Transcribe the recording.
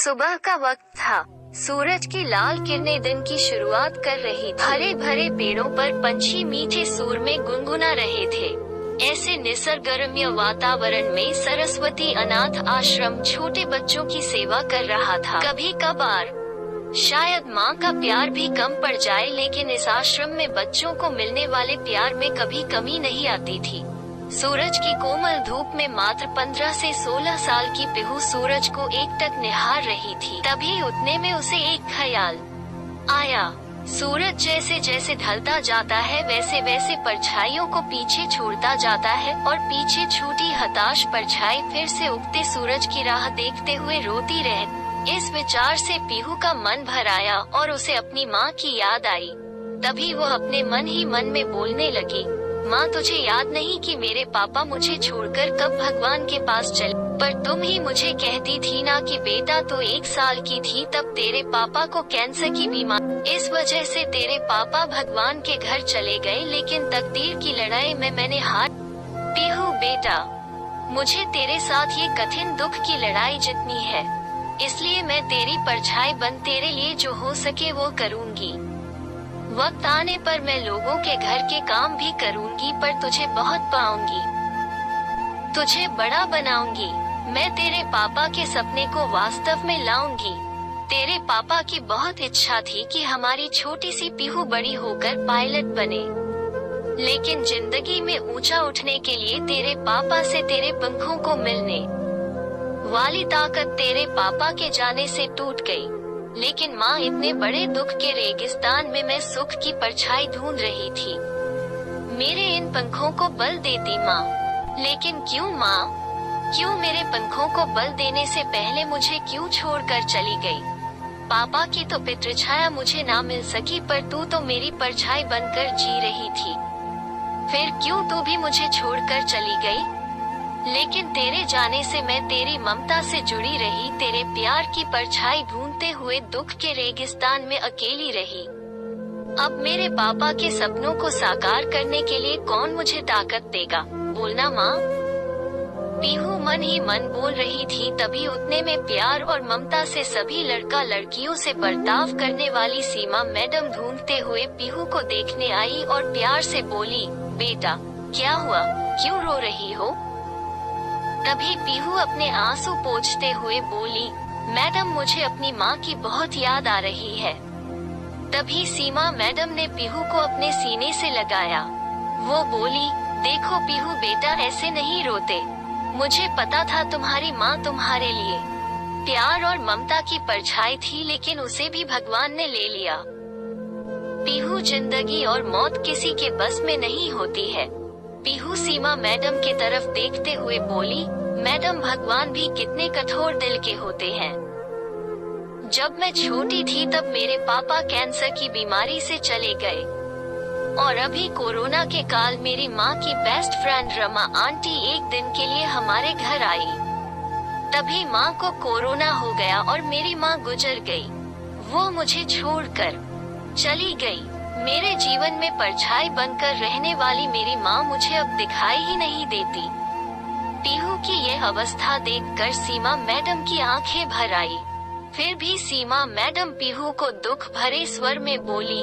सुबह का वक्त था। सूरज की लाल किरणें दिन की शुरुआत कर रही थी। हरे भरे पेड़ों पर पंछी मीठे सुर में गुनगुना रहे थे। ऐसे निसर्गरम्य वातावरण में सरस्वती अनाथ आश्रम छोटे बच्चों की सेवा कर रहा था। कभी कभार शायद माँ का प्यार भी कम पड़ जाए, लेकिन इस आश्रम में बच्चों को मिलने वाले प्यार में कभी कमी नहीं आती थी। सूरज की कोमल धूप में मात्र 15 से 16 साल की पीहू सूरज को एकटक निहार रही थी। तभी उतने में उसे एक ख्याल आया। सूरज जैसे जैसे ढलता जाता है वैसे वैसे परछाइयों को पीछे छोड़ता जाता है, और पीछे छूटी हताश परछाई फिर से उगते सूरज की राह देखते हुए रोती रह। इस विचार से पीहू का मन भर आया और उसे अपनी माँ की याद आई। तभी वो अपने मन ही मन में बोलने लगी, माँ तुझे याद नहीं कि मेरे पापा मुझे छोड़कर कब भगवान के पास चले? पर तुम ही मुझे कहती थी ना कि बेटा तो 1 साल की थी तब तेरे पापा को कैंसर की बीमारी, इस वजह से तेरे पापा भगवान के घर चले गए, लेकिन तकदीर की लड़ाई में मैंने हार। पीहू बेटा, मुझे तेरे साथ ये कठिन दुख की लड़ाई जीतनी है, इसलिए मैं तेरी परछाई बन तेरे लिए जो हो सके वो करूँगी। वक्त आने पर मैं लोगों के घर के काम भी करूँगी, पर तुझे बहुत पाऊंगी, तुझे बड़ा बनाऊंगी। मैं तेरे पापा के सपने को वास्तव में लाऊंगी। तेरे पापा की बहुत इच्छा थी कि हमारी छोटी सी पीहू बड़ी होकर पायलट बने, लेकिन जिंदगी में ऊंचा उठने के लिए तेरे पापा से तेरे पंखों को मिलने वाली ताकत तेरे पापा के जाने से टूट गई। लेकिन माँ, इतने बड़े दुख के रेगिस्तान में मैं सुख की परछाई ढूंढ रही थी। मेरे इन पंखों को बल देती माँ। लेकिन क्यों माँ, क्यों मेरे पंखों को बल देने से पहले मुझे क्यों छोड़कर चली गई? पापा की तो पितृछाया मुझे ना मिल सकी, पर तू तो मेरी परछाई बनकर जी रही थी। फिर क्यों तू भी मुझे छोड़कर चली गई? लेकिन तेरे जाने से मैं तेरी ममता से जुड़ी रही, तेरे प्यार की परछाई ढूंढते हुए दुख के रेगिस्तान में अकेली रही। अब मेरे पापा के सपनों को साकार करने के लिए कौन मुझे ताकत देगा? बोलना माँ। पीहू मन ही मन बोल रही थी। तभी उतने में प्यार और ममता से सभी लड़का लड़कियों से बर्ताव करने वाली सीमा मैडम ढूंढते हुए पीहू को देखने आई और प्यार से बोली, बेटा क्या हुआ, क्यों रो रही हो? तभी पीहू अपने आंसू पोंछते हुए बोली, मैडम मुझे अपनी माँ की बहुत याद आ रही है। तभी सीमा मैडम ने पीहू को अपने सीने से लगाया। वो बोली, देखो पीहू बेटा, ऐसे नहीं रोते। मुझे पता था तुम्हारी माँ तुम्हारे लिए प्यार और ममता की परछाई थी, लेकिन उसे भी भगवान ने ले लिया। पीहू, जिंदगी और मौत किसी के बस में नहीं होती है। पीहू सीमा मैडम की तरफ देखते हुए बोली, मैडम भगवान भी कितने कठोर दिल के होते हैं। जब मैं छोटी थी तब मेरे पापा कैंसर की बीमारी से चले गए, और अभी कोरोना के काल मेरी माँ की बेस्ट फ्रेंड रमा आंटी एक दिन के लिए हमारे घर आई। तभी माँ को कोरोना हो गया और मेरी माँ गुजर गई। वो मुझे छोड़कर चली गई। मेरे जीवन में परछाई बनकर रहने वाली मेरी माँ मुझे अब दिखाई ही नहीं देती। पीहू की यह अवस्था देखकर सीमा मैडम की आंखें भर आई। फिर भी सीमा मैडम पीहू को दुख भरे स्वर में बोली,